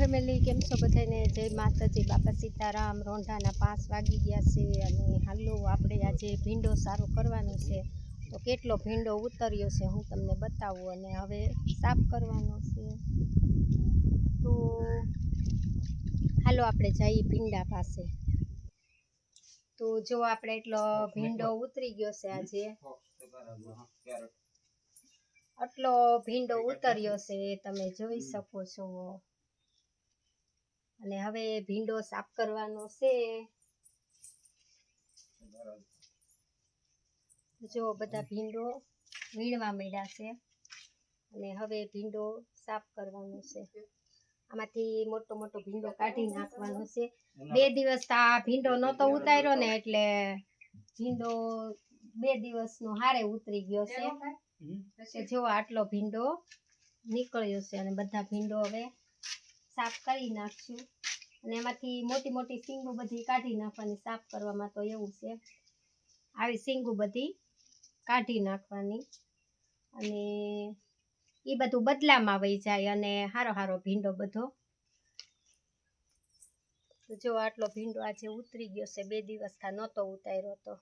Family, કેમ છો બધાને? જય માતાજી, બાપા સીતારામ। રોંઢાના 5 વાગી ગયા છે અને હાલો આપણે આજે ભીંડો સારો કરવાનો છે। તો કેટલો ભીંડો ઉતર્યો છે હું તમને બતાવું અને હવે સાફ કરવાનો છે। તો હાલો આપણે જઈએ ભીંડા પાસે। તો જો આપણે એટલો ભીંડો ઉતરી ગયો છે આજે, આટલો ભીંડો ઉતર્યો છે તમે જોઈ શકો છો। અને હવે ભીંડો સાફ કરવાનો છે। જો બધા ભીંડો વીણવા માંડ્યા છે અને હવે ભીંડો સાફ કરવાનો છે। આમાંથી મોટો મોટો ભીંડો કાઢી નાખવાનો છે। 2 દિવસ આ ભીંડો નહોતો ઉતાર્યો ને એટલે ભીંડો 2 દિવસનો હારે ઉતરી ગયો છે। જો આટલો ભીંડો નીકળ્યો છે અને બધા ભીંડો હવે સાફ કરી નાખશું અને એમાંથી મોટી મોટી સિંગો બધી કાઢી નાખવાની। સાફ કરવામાં તો એવું છે, આવી સિંગો બધી કાઢી નાખવાની અને એ બધું બદલામાં વહી જાય અને હારો હારો ભીંડો બધો। તો જો આટલો ભીંડો આજે ઉતરી ગયો છે, 2 દિવસથી નહોતો ઉતાર્યો તો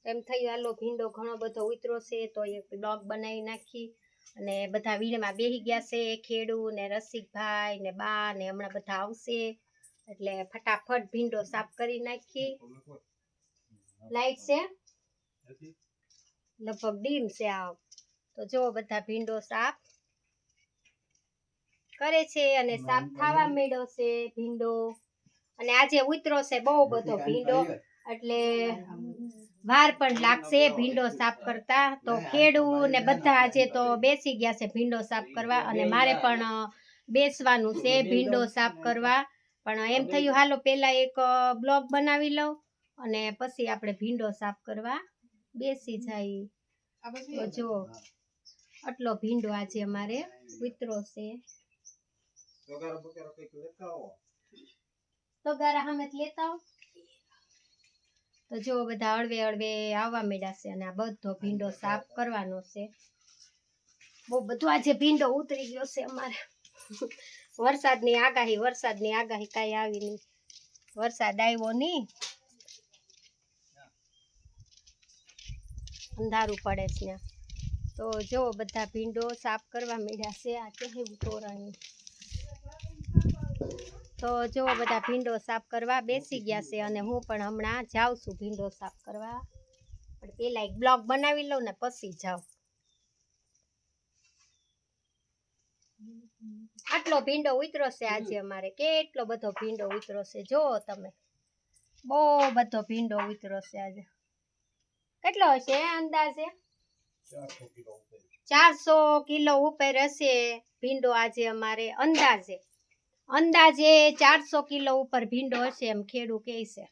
એમ થયું હાલો ભીંડો ઘણો બધો ઉતર્યો છે તો એક બ્લોગ બનાવી નાખી। અને બધા વીણમાં બેસી ગયા છે, ખેડૂ ને રસિકભાઈ ને બા ને હમણાં બધા આવશે એટલે ફટાફટ ભીંડો સાફ કરી નાખી। લાઈટ છે લગભગ ડીમ છે આવ તો જો બધા ભીંડો સાફ કરે છે અને સાફ થવા માંડ્યો છે ભીંડો। અને આજે ઉતરો છે બહુ બધો ભીંડો એટલે વાર પણ લાગશે ભીંડો સાફ કરતા। તો ખેડૂ ને બધા આજે તો બેસી ગયા છે ભીંડો સાફ કરવા અને મારે પણ બેસવાનું છે ભીંડો સાફ કરવા। પણ એમ થયું હાલો પહેલા એક બ્લોગ બનાવી લઉં અને પછી આપણે ભીંડો સાફ કરવા બેસી જાય। તો જો આટલો ભીંડો આજે અમારે ઉતરો છે। તગારા સામે લેતા આવો। તો જો બધા હળવે હળવે આવવા માંડ્યા છે અને આ બધો ભીંડો સાફ કરવાનો છે। બહુ બધો આજે ભીંડો ઉતરી ગયો છે અમારે। વરસાદની આગાહી કાંઈ આવી નહીં, વરસાદ આવ્યો નહીં, અંધારું પડે છે। તો જો બધા ભીંડો સાફ કરવા માંડ્યા છે। આ કેવું તોરણ, તો જો બધા ભીંડો સાફ કરવા બેસી ગયા છે અને હું પણ હમણાં જાઉં છું ભીંડો સાફ કરવા। પણ પેલા એક બ્લોગ બનાવી લઉં ને પછી જાઉં। આટલો ભીંડો ઉતરો છે આજે અમારે, કેટલો બધો ભીંડો ઉતરો છે જો તમે, બહુ બધો ભીંડો ઉતરો છે આજે। કેટલો હશે અંદાજે? 400 કિલો ઉપર હશે ભીંડો આજે અમારે। અંદાજે 400 કિલો ઉપર ભીંડો હશે એમ ખેડૂ કહે છે,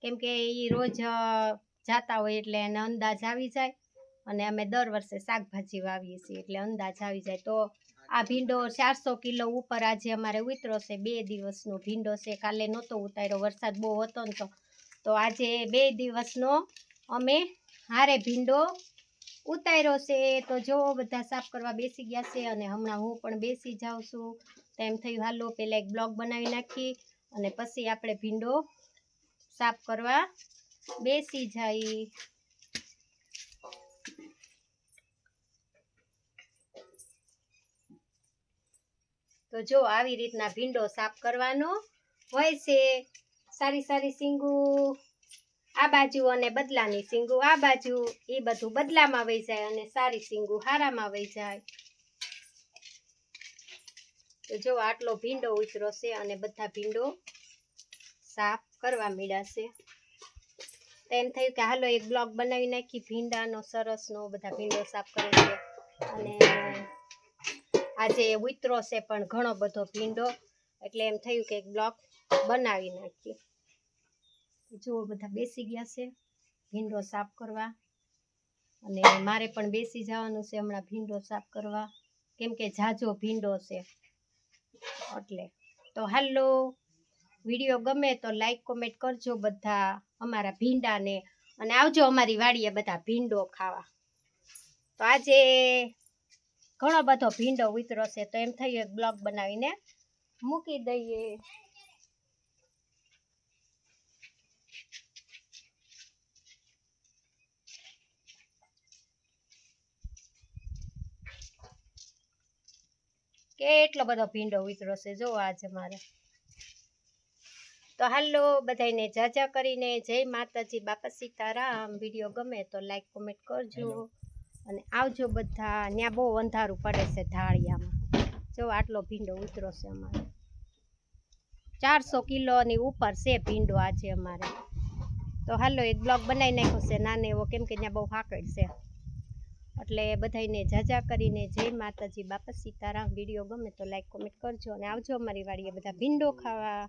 કેમ કે એ રોજ જાતા હોય એટલે એને અંદાજ આવી જાય અને અમે દર વર્ષે શાકભાજી વાવીએ છીએ એટલે અંદાજ આવી જાય। તો આ ભીંડો 400 કિલો ઉપર આજે અમારે ઉતરો છે। 2 દિવસનો ભીંડો છે, કાલે નહોતો ઉતાર્યો, વરસાદ બહુ હતો ને તો આજે 2 દિવસનો અમે હારે ભીંડો ઉતાર્યો છે। તો જો બધા સાફ કરવા બેસી ગયા છે અને હમણાં હું પણ બેસી જાઉં છું। તો એમ થયું હાલો પહેલાં એક બ્લોગ બનાવી નાખી અને પછી આપણે ભીંડો સાફ કરવા બેસી જાય। તો જો આવી રીતના ભીંડો સાફ કરવાનો હોય છે। સારી સારી સિંગુ આ બાજુ અને બદલાની સિંગુ આ બાજુ, એ બધું બદલામાં વહી જાય અને સારી સિંગુ હારામાં વહી જાય। તો જો આટલો ભીંડો ઉતરો છે અને બધા ભીંડો સાફ કરવા માંડ્યા છે। તો એમ થયું કે હાલો એક બ્લોગ બનાવી નાખી ભીંડાનો સરસનો, બધા ભીંડો સાફ કરે છે અને આજે ઉતરો છે પણ ઘણો બધો ભીંડો એટલે એમ થયું કે એક બ્લોગ બનાવી નાખીએ। જો બધા બેસી ગયા છે ભીંડો સાફ કરવા અને મારે પણ બેસી જવાનું છે હમણાં ભીંડો સાફ કરવા, કેમ કે ઝાઝો ભીંડો છે એટલે। તો હાલો વિડીયો ગમે તો લાઈક કોમેન્ટ કરજો બધા અમારા ભીંડાને અને આવજો અમારી વાડીએ બધા ભીંડો ખાવા। તો આજે ઘણો બધો ભીંડો ઉતરો છે તો એમ થયું એક બ્લોગ બનાવીને મૂકી દઈએ. કેટલો બધો ભીંડો ઉતરો છે જો આજે મારે. તો હાલો બધાને જાજા કરીને જય માતાજી, બાપા સીતારામ. વિડીયો ગમે તો લાઈક કોમેન્ટ કરજો અને આવજો બધા. ત્યાં બહુ અંધારું પડે છે ઢાળિયામાં. જો આટલો ભીંડો ઉતરો છે અમારે. 400 કિલોની ઉપર છે ભીંડો આજે અમારે. તો હાલો એક બ્લોગ બનાવી નાખ્યો છે નાને એવો, કેમ કે ત્યાં બહુ હાકડ છે. એટલે બધાને જાજા કરીને જય માતાજી, બાપા સીતારામ. વિડીયો ગમે તો લાઈક કોમેન્ટ કરજો અને આવજો અમારી વાડીએ બધા ભીંડો ખાવા.